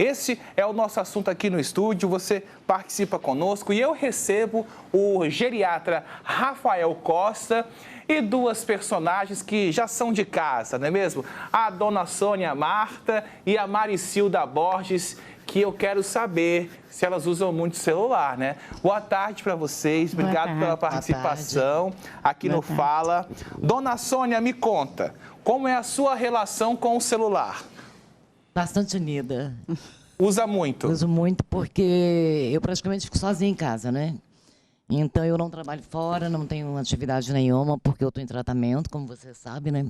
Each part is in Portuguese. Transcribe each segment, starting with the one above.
Esse é o nosso assunto aqui no estúdio, você participa conosco e eu recebo o geriatra Rafael Costa e duas personagens que já são de casa, não é mesmo? A dona Sônia Marta e a Maricilda Borges, que eu quero saber se elas usam muito celular, né? Boa tarde para vocês, obrigado pela participação aqui no Fala. Dona Sônia, me conta, como é a sua relação com o celular? Bastante unida. Usa muito? Uso muito porque eu praticamente fico sozinha em casa, né? Então eu não trabalho fora, não tenho atividade nenhuma porque eu estou em tratamento, como você sabe, né?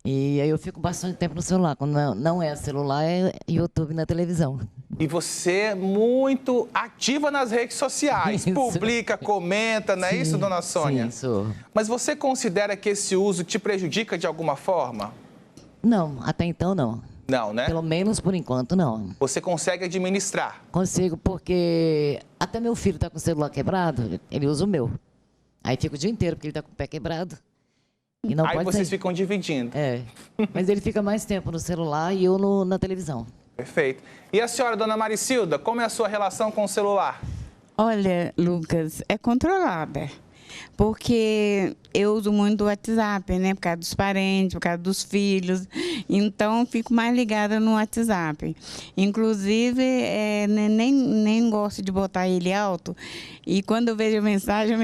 E aí eu fico bastante tempo no celular. Quando não é celular, é YouTube na televisão. E você é muito ativa nas redes sociais, Isso. Publica, comenta, não é isso, dona Sônia? Sim, sou. Mas você considera que esse uso te prejudica de alguma forma? Não, até então não. Não, né? Pelo menos por enquanto não. Você consegue administrar? Consigo porque até meu filho está com o celular quebrado, ele usa o meu. Aí fica o dia inteiro porque ele está com o pé quebrado. E não Aí pode vocês sair. ficam dividindo. É, mas ele fica mais tempo no celular e eu na televisão. Perfeito. E a senhora, dona Maricilda, como é a sua relação com o celular? Olha, Lucas, é controlada, porque eu uso muito o WhatsApp, né, por causa dos parentes, por causa dos filhos, então fico mais ligada no WhatsApp. Inclusive, nem gosto de botar ele alto, e quando eu vejo a mensagem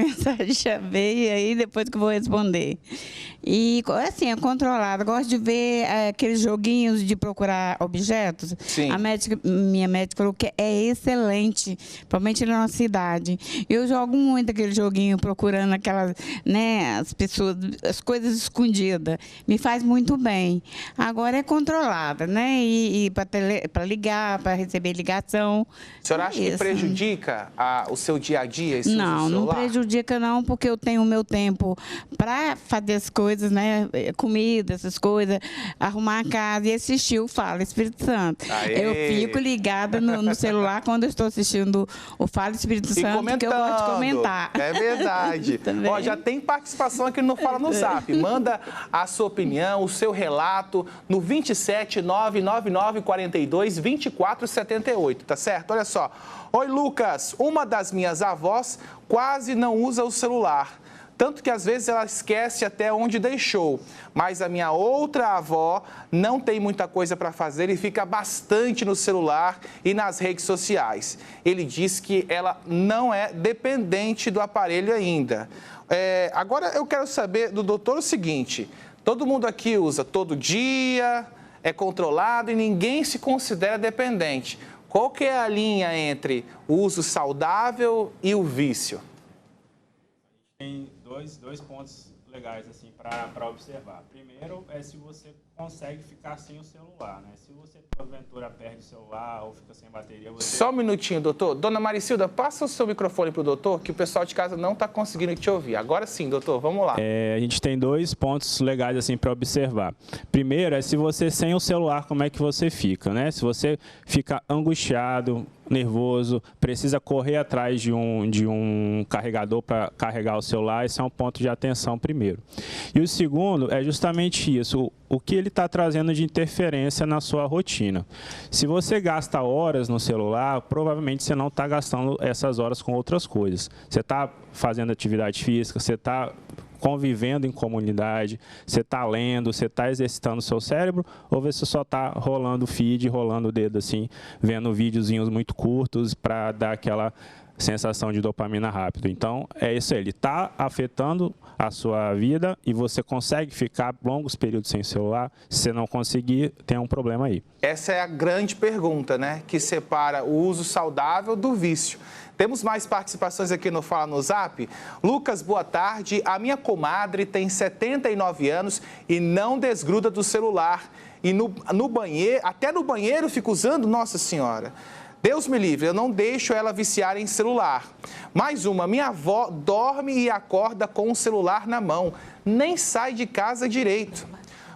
já veio, e aí depois que eu vou responder. E, assim, é controlado. Gosto de ver aqueles joguinhos de procurar objetos. Sim. Minha médica falou que é excelente, principalmente na nossa cidade. Eu jogo muito aquele joguinho procurando aquelas, né, as pessoas, as coisas escondidas. Me faz muito bem. Agora é controlada, né? E para ligar, para receber ligação. A senhora acha que prejudica o seu dia a dia esse uso do celular? Não prejudica não, porque eu tenho o meu tempo para fazer as coisas, né? Comida, essas coisas, arrumar a casa e assistir o Fala Espírito Santo. Aê. Eu fico ligada no celular quando eu estou assistindo o Fala Espírito Santo, porque eu gosto de comentar. É verdade. Ó, já tem participação aqui no Fala no Zap. Manda a sua opinião, o seu relato no 27 999 42 24 78, tá certo? Olha só. Oi, Lucas. Uma das minhas avós quase não usa o celular. Tanto que às vezes ela esquece até onde deixou. Mas a minha outra avó não tem muita coisa para fazer e fica bastante no celular e nas redes sociais. Ele diz que ela não é dependente do aparelho ainda. Agora eu quero saber do doutor o seguinte: todo mundo aqui usa todo dia, é controlado e ninguém se considera dependente. Qual que é a linha entre o uso saudável e o vício? Tem dois pontos legais assim para observar. Primeiro é se você consegue ficar sem o celular, né? Se você porventura perde o celular ou fica sem bateria, você... Só um minutinho, doutor. Dona Maricilda, passa o seu microfone para o doutor, que o pessoal de casa não está conseguindo te ouvir. Agora sim, doutor, vamos lá. A gente tem dois pontos legais assim para observar. Primeiro é se você sem o celular, como é que você fica, né? Se você fica angustiado, nervoso, precisa correr atrás de um carregador para carregar o celular, esse é um ponto de atenção primeiro. E o segundo é justamente isso, o que ele está trazendo de interferência na sua rotina. Se você gasta horas no celular, provavelmente você não está gastando essas horas com outras coisas. Você está fazendo atividade física, você está convivendo em comunidade, você está lendo, você está exercitando o seu cérebro, ou você só está rolando o feed, rolando o dedo assim, vendo videozinhos muito curtos para dar aquela sensação de dopamina rápido. Então, é isso aí, ele está afetando a sua vida e você consegue ficar longos períodos sem celular. Se você não conseguir, tem um problema aí. Essa é a grande pergunta, né? Que separa o uso saudável do vício. Temos mais participações aqui no Fala no Zap. Lucas, boa tarde. A minha comadre tem 79 anos e não desgruda do celular. E no banheiro, até no banheiro fica usando, nossa senhora. Deus me livre, eu não deixo ela viciar em celular. Mais uma, minha avó dorme e acorda com o celular na mão, nem sai de casa direito.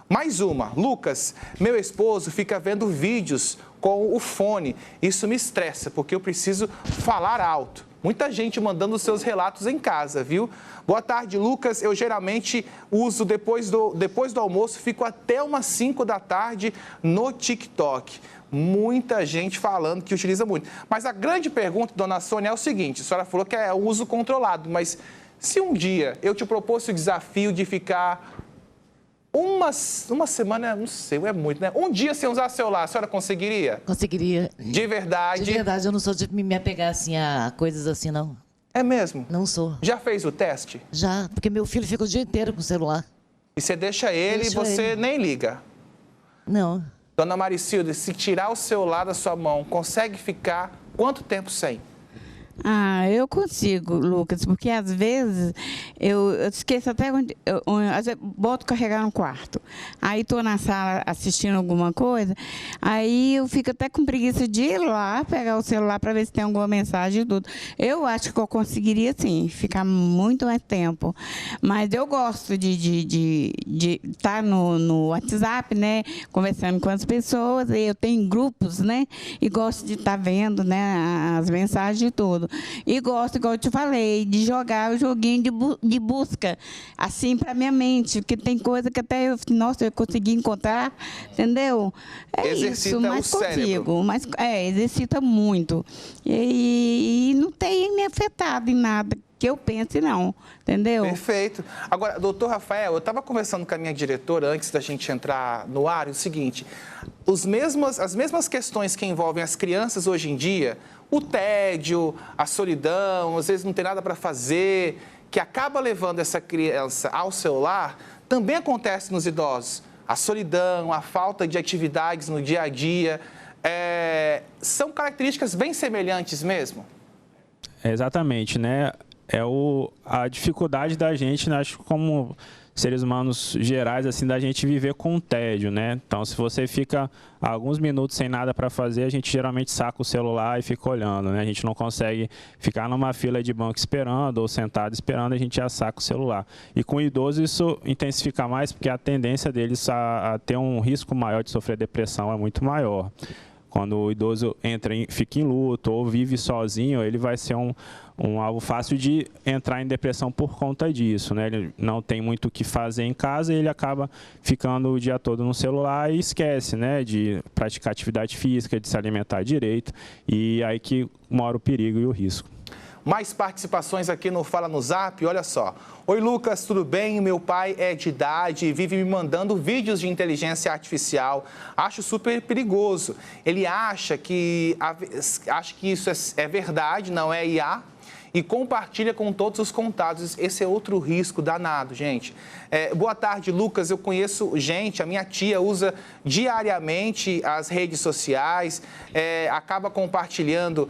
Mais uma, Lucas, meu esposo fica vendo vídeos com o fone. Isso me estressa, porque eu preciso falar alto. Muita gente mandando os seus relatos em casa, viu? Boa tarde, Lucas. Eu geralmente uso depois do almoço, fico até umas 5 da tarde no TikTok. Muita gente falando que utiliza muito. Mas a grande pergunta, dona Sônia, é o seguinte: a senhora falou que é o uso controlado, mas se um dia eu te propôsse o desafio de ficar uma semana, não sei, é muito, né? Um dia sem usar celular, a senhora conseguiria? Conseguiria. De verdade? De verdade, eu não sou de me apegar assim a coisas assim, não. É mesmo? Não sou. Já fez o teste? Já, porque meu filho fica o dia inteiro com o celular. E você deixa ele e você nem liga? Não. Dona Maricilda, se tirar o celular da sua mão, consegue ficar quanto tempo sem? Ah, eu consigo, Lucas, porque às vezes eu esqueço até onde. Às vezes boto carregar no quarto. Aí estou na sala assistindo alguma coisa, aí eu fico até com preguiça de ir lá pegar o celular para ver se tem alguma mensagem e tudo. Eu acho que eu conseguiria, sim, ficar muito mais tempo. Mas eu gosto de estar no WhatsApp, né, conversando com as pessoas. E eu tenho grupos, né, e gosto de estar vendo, né, as mensagens e tudo. E gosto, igual eu te falei, de jogar o joguinho de busca, assim, para minha mente, porque tem coisa que até eu consegui encontrar, entendeu? É exercita isso, mas o cérebro. mas exercita muito. E não tem me afetado em nada que eu pense, não, entendeu? Perfeito. Agora, doutor Rafael, eu estava conversando com a minha diretora antes da gente entrar no ar, é o seguinte: as mesmas questões que envolvem as crianças hoje em dia, o tédio, a solidão, às vezes não tem nada para fazer, que acaba levando essa criança ao celular, também acontece nos idosos. A solidão, a falta de atividades no dia a dia, são características bem semelhantes mesmo? Exatamente, né? A dificuldade da gente, né, acho que como seres humanos gerais, assim, da gente viver com um tédio, né? Então, se você fica alguns minutos sem nada para fazer, a gente geralmente saca o celular e fica olhando, né? A gente não consegue ficar numa fila de banco esperando ou sentado esperando, a gente já saca o celular. E com o idoso isso intensifica mais, porque a tendência deles a ter um risco maior de sofrer depressão é muito maior. Quando o idoso fica em luto ou vive sozinho, ele vai ser um alvo fácil de entrar em depressão por conta disso, né? Ele não tem muito o que fazer em casa e ele acaba ficando o dia todo no celular e esquece, né, de praticar atividade física, de se alimentar direito, e aí que mora o perigo e o risco. Mais participações aqui no Fala no Zap, olha só. Oi, Lucas, tudo bem? Meu pai é de idade e vive me mandando vídeos de inteligência artificial. Acho super perigoso. Ele acha que isso é verdade, não é IA, e compartilha com todos os contatos. Esse é outro risco danado, gente. Boa tarde, Lucas. Eu conheço gente, a minha tia usa diariamente as redes sociais, acaba compartilhando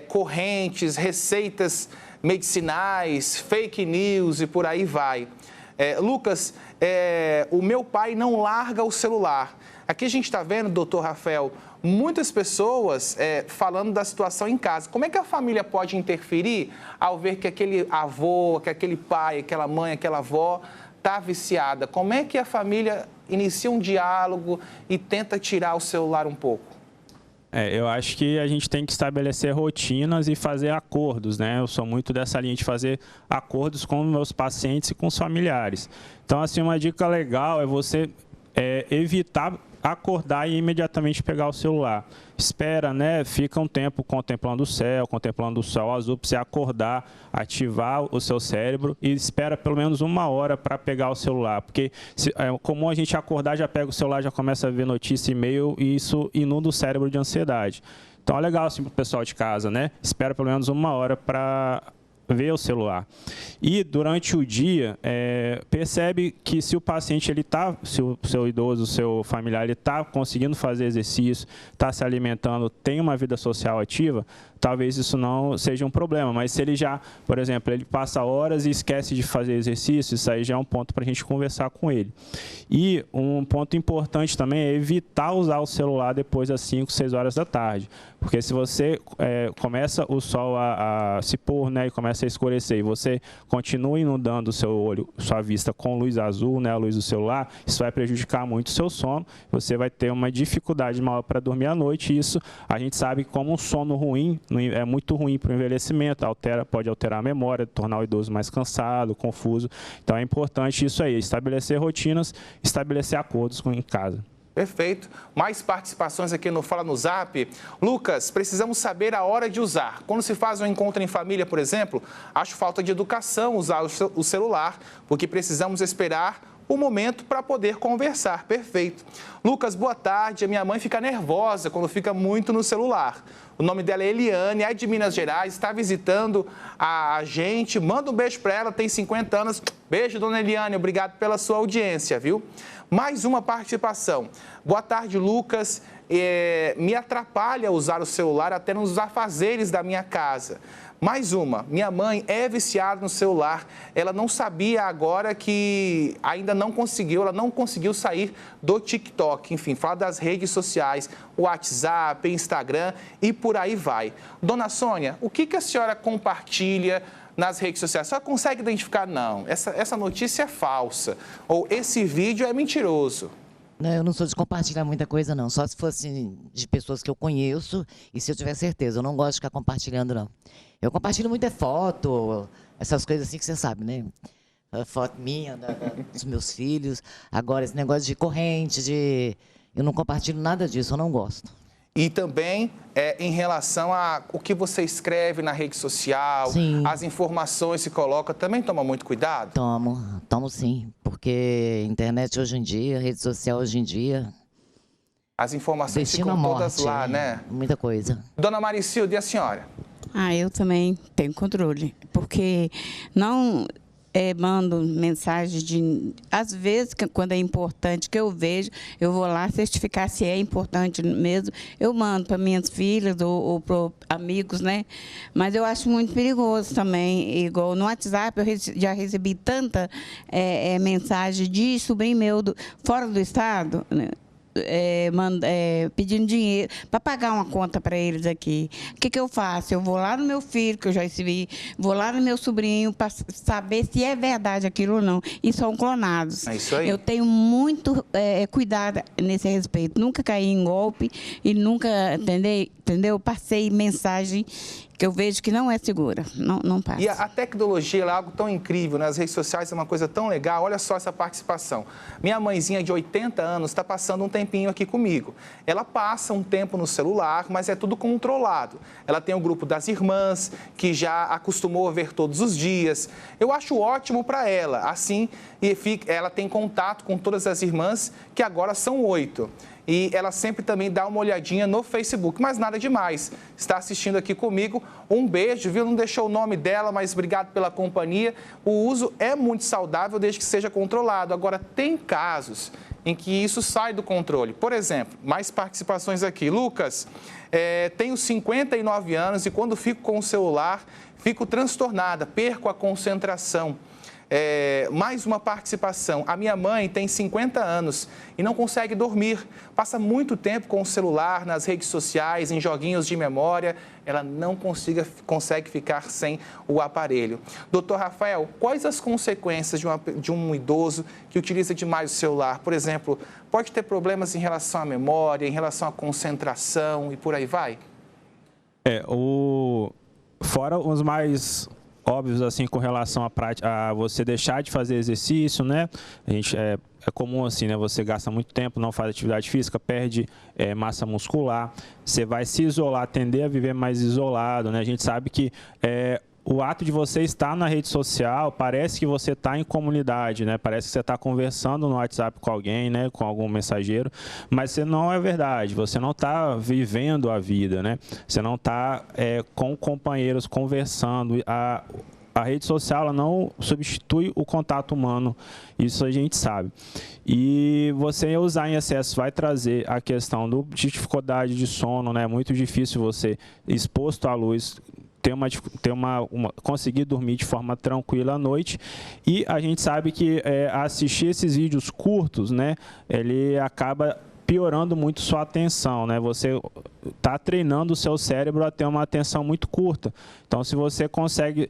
correntes, receitas medicinais, fake news e por aí vai. Lucas, o meu pai não larga o celular. Aqui a gente está vendo, doutor Rafael, muitas pessoas falando da situação em casa. Como é que a família pode interferir ao ver que aquele avô, que aquele pai, aquela mãe, aquela avó está viciada? Como é que a família inicia um diálogo e tenta tirar o celular um pouco? Eu acho que a gente tem que estabelecer rotinas e fazer acordos, né? Eu sou muito dessa linha de fazer acordos com meus pacientes e com os familiares. Então, assim, uma dica legal é você evitar acordar e imediatamente pegar o celular. Espera, né? Fica um tempo contemplando o céu, contemplando o sol azul, para você acordar, ativar o seu cérebro e espera pelo menos 1 hora para pegar o celular. Porque é comum a gente acordar, já pega o celular, já começa a ver notícia, e-mail, e isso inunda o cérebro de ansiedade. Então é legal assim para o pessoal de casa, né? Espera pelo menos 1 hora para ver o celular. E durante o dia, percebe que se o paciente, se o seu idoso, o seu familiar, ele está conseguindo fazer exercício, está se alimentando, tem uma vida social ativa, talvez isso não seja um problema. Mas se ele já, por exemplo, ele passa horas e esquece de fazer exercício, isso aí já é um ponto para a gente conversar com ele. E um ponto importante também é evitar usar o celular depois das 5, 6 horas da tarde. Porque se você começa o sol a se pôr, né, e começa começa a escurecer e você continua inundando o seu olho, sua vista com luz azul, né, a luz do celular, isso vai prejudicar muito o seu sono, você vai ter uma dificuldade maior para dormir à noite, e isso a gente sabe que como um sono ruim é muito ruim para o envelhecimento, pode alterar a memória, tornar o idoso mais cansado, confuso. Então é importante isso aí, estabelecer rotinas, estabelecer acordos em casa. Perfeito. Mais participações aqui no Fala no Zap. Lucas, precisamos saber a hora de usar. Quando se faz um encontro em família, por exemplo, acho falta de educação usar o celular, porque precisamos esperar o momento para poder conversar. Perfeito. Lucas, boa tarde. A minha mãe fica nervosa quando fica muito no celular. O nome dela é Eliane, é de Minas Gerais, está visitando a gente. Manda um beijo para ela, tem 50 anos. Beijo, dona Eliane, obrigado pela sua audiência, viu? Mais uma participação. Boa tarde, Lucas. Me atrapalha usar o celular até nos afazeres da minha casa. Mais uma, minha mãe é viciada no celular, ela não sabia agora que ainda não conseguiu, ela não conseguiu sair do TikTok, enfim, fala das redes sociais, WhatsApp, Instagram e por aí vai. Dona Sônia, o que a senhora compartilha nas redes sociais? A senhora consegue identificar? Não, essa notícia é falsa, ou esse vídeo é mentiroso. Não, eu não sou de compartilhar muita coisa, não. Só se fosse de pessoas que eu conheço e se eu tiver certeza. Eu não gosto de ficar compartilhando, não. Eu compartilho muita foto, essas coisas assim que você sabe, né? A foto minha, dos meus filhos. Agora, esse negócio de corrente, eu não compartilho nada disso, eu não gosto. E também em relação a o que você escreve na rede social, sim, as informações que coloca, também toma muito cuidado? Tomo sim, porque internet hoje em dia, rede social hoje em dia... As informações ficam todas lá, né? Muita coisa. Dona Maricilda, e a senhora? Eu também tenho controle, porque não... mando mensagem às vezes, quando é importante, que eu vejo, eu vou lá certificar se é importante mesmo, eu mando para minhas filhas ou para amigos, né? Mas eu acho muito perigoso também, igual no WhatsApp, eu já recebi tanta mensagem de sobrinho meu fora do estado, né? Pedindo dinheiro para pagar uma conta para eles aqui. O que eu faço? Eu vou lá no meu filho, que eu já recebi, vou lá no meu sobrinho para saber se é verdade aquilo ou não. E são clonados. É isso aí. Eu tenho muito cuidado nesse respeito. Nunca caí em golpe e nunca, entendeu? Passei mensagem que eu vejo que não é segura, não passa. E a tecnologia é algo tão incrível, né? As redes sociais é uma coisa tão legal. Olha só essa participação. Minha mãezinha de 80 anos está passando um tempinho aqui comigo. Ela passa um tempo no celular, mas é tudo controlado. Ela tem o grupo das irmãs, que já acostumou a ver todos os dias. Eu acho ótimo para ela. Assim, ela tem contato com todas as irmãs, que agora são 8. E ela sempre também dá uma olhadinha no Facebook, mas nada demais. Está assistindo aqui comigo, um beijo, viu? Não deixou o nome dela, mas obrigado pela companhia. O uso é muito saudável desde que seja controlado. Agora, tem casos em que isso sai do controle. Por exemplo, mais participações aqui. Lucas, tenho 59 anos e quando fico com o celular, fico transtornada, perco a concentração. Mais uma participação. A minha mãe tem 50 anos e não consegue dormir. Passa muito tempo com o celular, nas redes sociais, em joguinhos de memória. Ela não consegue ficar sem o aparelho. Doutor Rafael, quais as consequências de um idoso que utiliza demais o celular? Por exemplo, pode ter problemas em relação à memória, em relação à concentração e por aí vai? Fora os mais... óbvios, assim, com relação a você deixar de fazer exercício, né? A gente, é comum, assim, né? Você gasta muito tempo, não faz atividade física, perde massa muscular, você vai se isolar, tender a viver mais isolado, né? A gente sabe que o ato de você estar na rede social, parece que você está em comunidade, né? Parece que você está conversando no WhatsApp com alguém, né? Com algum mensageiro, mas você não é verdade, você não está vivendo a vida, né? Você não está com companheiros conversando. A rede social ela não substitui o contato humano, isso a gente sabe. E você usar em excesso vai trazer a questão de dificuldade de sono, né? É muito difícil você, exposto à luz, conseguir dormir de forma tranquila à noite. E a gente sabe que assistir esses vídeos curtos, né, ele acaba piorando muito sua atenção, né? Você está treinando o seu cérebro a ter uma atenção muito curta. Então, se você consegue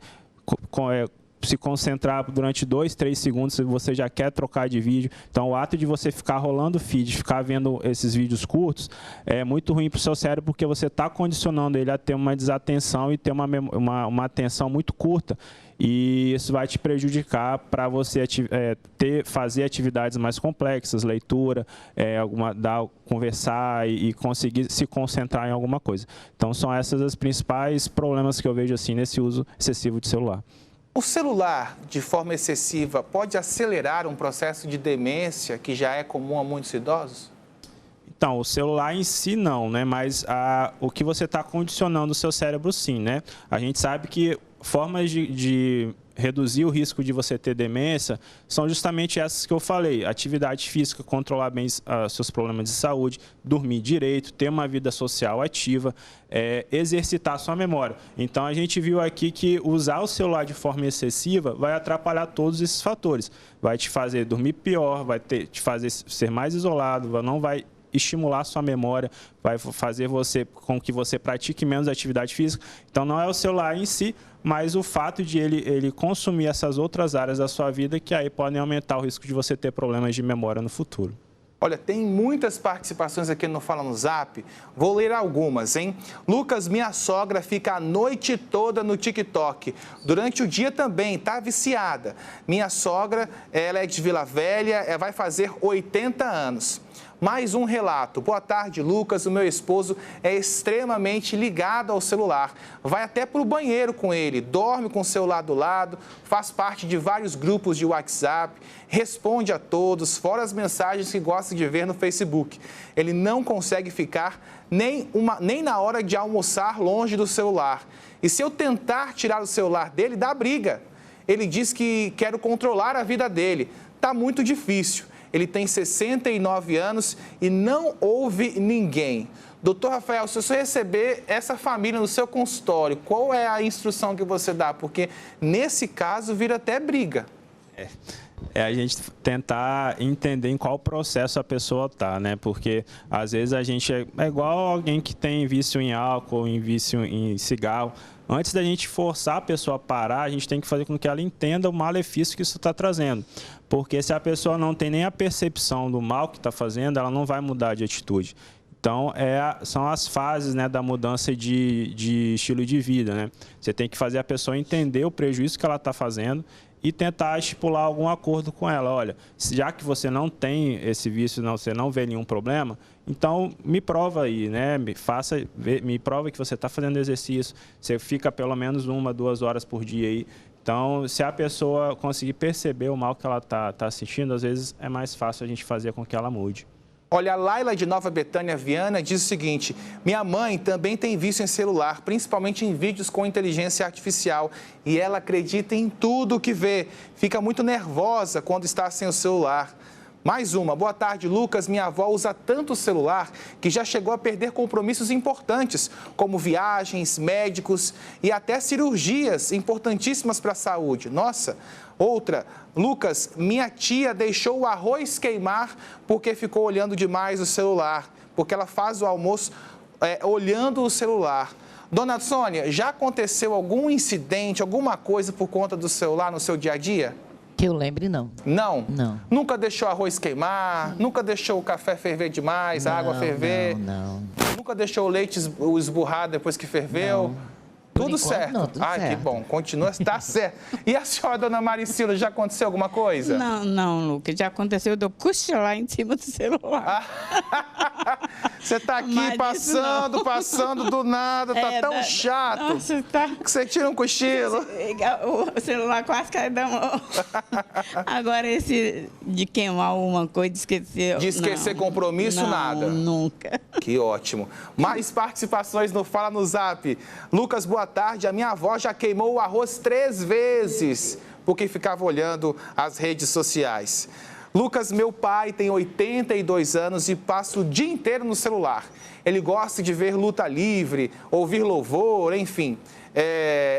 se concentrar durante 2, 3 segundos, se você já quer trocar de vídeo. Então, o ato de você ficar rolando o feed, ficar vendo esses vídeos curtos, é muito ruim para o seu cérebro, porque você está condicionando ele a ter uma desatenção e ter uma atenção muito curta. E isso vai te prejudicar para você fazer atividades mais complexas, leitura, conversar e conseguir se concentrar em alguma coisa. Então, são esses os principais problemas que eu vejo assim nesse uso excessivo de celular. O celular, de forma excessiva, pode acelerar um processo de demência que já é comum a muitos idosos? Então, o celular em si não, né? Mas o que você está condicionando o seu cérebro sim, né? A gente sabe que formas de reduzir o risco de você ter demência são justamente essas que eu falei. Atividade física, controlar bem seus problemas de saúde, dormir direito, ter uma vida social ativa, exercitar sua memória. Então, a gente viu aqui que usar o celular de forma excessiva vai atrapalhar todos esses fatores. Vai te fazer dormir pior, vai te fazer ser mais isolado, não vai estimular sua memória, vai fazer com que você pratique menos atividade física. Então, não é o celular em si, mas o fato de ele consumir essas outras áreas da sua vida que aí podem aumentar o risco de você ter problemas de memória no futuro. Olha, tem muitas participações aqui no Fala no Zap. Vou ler algumas, hein? Lucas, minha sogra fica a noite toda no TikTok. Durante o dia também, tá viciada. Minha sogra, ela é de Vila Velha, vai fazer 80 anos. Mais um relato. Boa tarde, Lucas. O meu esposo é extremamente ligado ao celular. Vai até para o banheiro com ele, dorme com o celular do lado, faz parte de vários grupos de WhatsApp, responde a todos, fora as mensagens que gosta de ver no Facebook. Ele não consegue ficar nem na hora de almoçar longe do celular. E se eu tentar tirar o celular dele, dá briga. Ele diz que quero controlar a vida dele. Tá muito difícil. Ele tem 69 anos e não ouve ninguém. Doutor Rafael, se você receber essa família no seu consultório, qual é a instrução que você dá? Porque nesse caso vira até briga. É a gente tentar entender em qual processo a pessoa está, né? Porque às vezes a gente é igual alguém que tem vício em álcool, em vício em cigarro. Antes da gente forçar a pessoa a parar, a gente tem que fazer com que ela entenda o malefício que isso está trazendo. Porque se a pessoa não tem nem a percepção do mal que está fazendo, ela não vai mudar de atitude. Então, são as fases, né, da mudança de estilo de vida, né? Você tem que fazer a pessoa entender o prejuízo que ela está fazendo e tentar estipular algum acordo com ela. Olha, já que você não tem esse vício, você não vê nenhum problema, então me prova aí, né? Me prova que você está fazendo exercício, você fica pelo menos 1, 2 horas por dia aí. Então, se a pessoa conseguir perceber o mal que ela está sentindo, às vezes é mais fácil a gente fazer com que ela mude. Olha, a Laila de Nova Betânia, Viana, diz o seguinte: minha mãe também tem vício em celular, principalmente em vídeos com inteligência artificial, e ela acredita em tudo que vê. Fica muito nervosa quando está sem o celular. Mais uma. Boa tarde, Lucas. Minha avó usa tanto o celular que já chegou a perder compromissos importantes, como viagens, médicos e até cirurgias importantíssimas para a saúde. Nossa. Outra. Lucas, minha tia deixou o arroz queimar porque ficou olhando demais o celular, porque ela faz o almoço olhando o celular. Dona Sônia, já aconteceu algum incidente, alguma coisa por conta do celular no seu dia a dia? Que eu lembre, não. Não? Não. Nunca deixou arroz queimar? Nunca deixou o café ferver demais, a água ferver? Não. Nunca deixou o leite esburrar depois que ferveu? Não. Tudo certo? Não, tudo certo. Que bom. Continua, está certo. E a senhora, dona Maricila, já aconteceu alguma coisa? Não, Lucas. Já aconteceu de eu cochilar em cima do celular. Você está aqui passando do nada, tá tão chato. Nossa, tá. Que você tira um cochilo. O celular quase cai da mão. Agora, esse de queimar alguma coisa, de esquecer... De esquecer compromisso, nada? Nunca. Que ótimo. Mais participações no Fala no Zap. Lucas, boa tarde. A minha avó já queimou o arroz 3 vezes porque ficava olhando as redes sociais. Lucas, meu pai tem 82 anos e passa o dia inteiro no celular. Ele gosta de ver luta livre, ouvir louvor, enfim.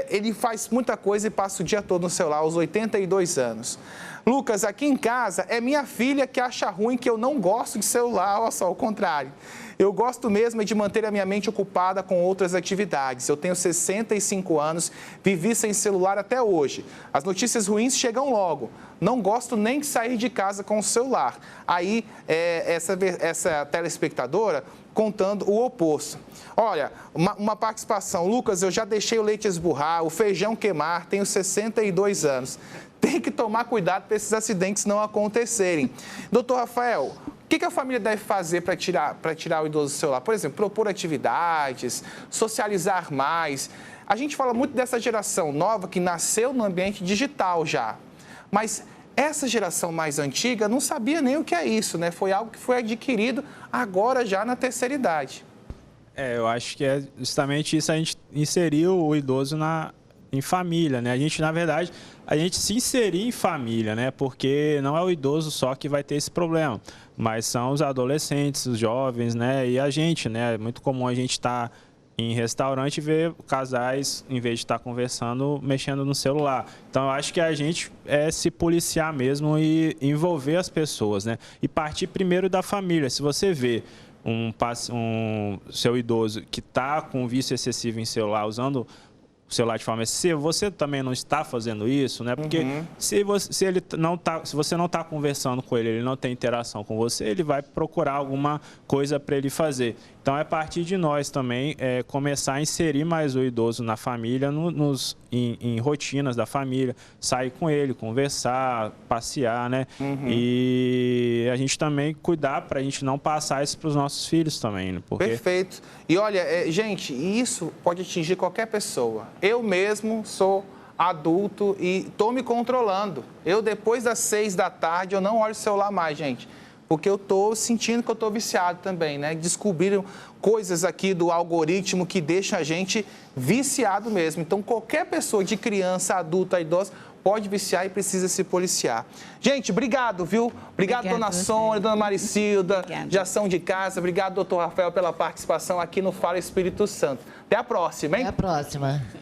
Ele faz muita coisa e passa o dia todo no celular, aos 82 anos. Lucas, aqui em casa é minha filha que acha ruim que eu não gosto de celular, olha só, ao contrário. Eu gosto mesmo de manter a minha mente ocupada com outras atividades. Eu tenho 65 anos, vivi sem celular até hoje. As notícias ruins chegam logo. Não gosto nem de sair de casa com o celular. Aí, essa telespectadora contando o oposto. Olha, uma participação. Lucas, eu já deixei o leite esburrar, o feijão queimar, tenho 62 anos. Tem que tomar cuidado para esses acidentes não acontecerem. Doutor Rafael, o que a família deve fazer para tirar o idoso do celular? Por exemplo, propor atividades, socializar mais. A gente fala muito dessa geração nova que nasceu no ambiente digital já. Mas essa geração mais antiga não sabia nem o que é isso, né? Foi algo que foi adquirido agora já na terceira idade. Eu acho que é justamente isso, a gente inseriu o idoso em família, né? A gente, na verdade, a gente se inserir em família, né? Porque não é o idoso só que vai ter esse problema, mas são os adolescentes, os jovens, né? E a gente, né? É muito comum a gente estar em restaurante e ver casais, em vez de estar conversando, mexendo no celular. Então, eu acho que a gente é se policiar mesmo e envolver as pessoas, né? E partir primeiro da família. Se você vê seu idoso que está com vício excessivo em celular, usando o celular de forma excessiva, você também não está fazendo isso, né? Porque se você não está conversando com ele, ele não tem interação com você, ele vai procurar alguma coisa para ele fazer. Então, é a partir de nós também começar a inserir mais o idoso na família, em rotinas da família, sair com ele, conversar, passear, né? E a gente também cuidar para a gente não passar isso para os nossos filhos também, né? Porque... Perfeito. E olha, gente, isso pode atingir qualquer pessoa. Eu mesmo sou adulto e estou me controlando. Eu, depois das 6 da tarde, eu não olho o celular mais, gente. Porque eu estou sentindo que eu estou viciado também, né? Descobriram coisas aqui do algoritmo que deixam a gente viciado mesmo. Então, qualquer pessoa, de criança, adulta, idosa, pode viciar e precisa se policiar. Gente, obrigado, viu? Obrigado, dona Sônia, dona Maricilda, de Ação de Casa. Obrigado, doutor Rafael, pela participação aqui no Fala Espírito Santo. Até a próxima, hein? Até a próxima.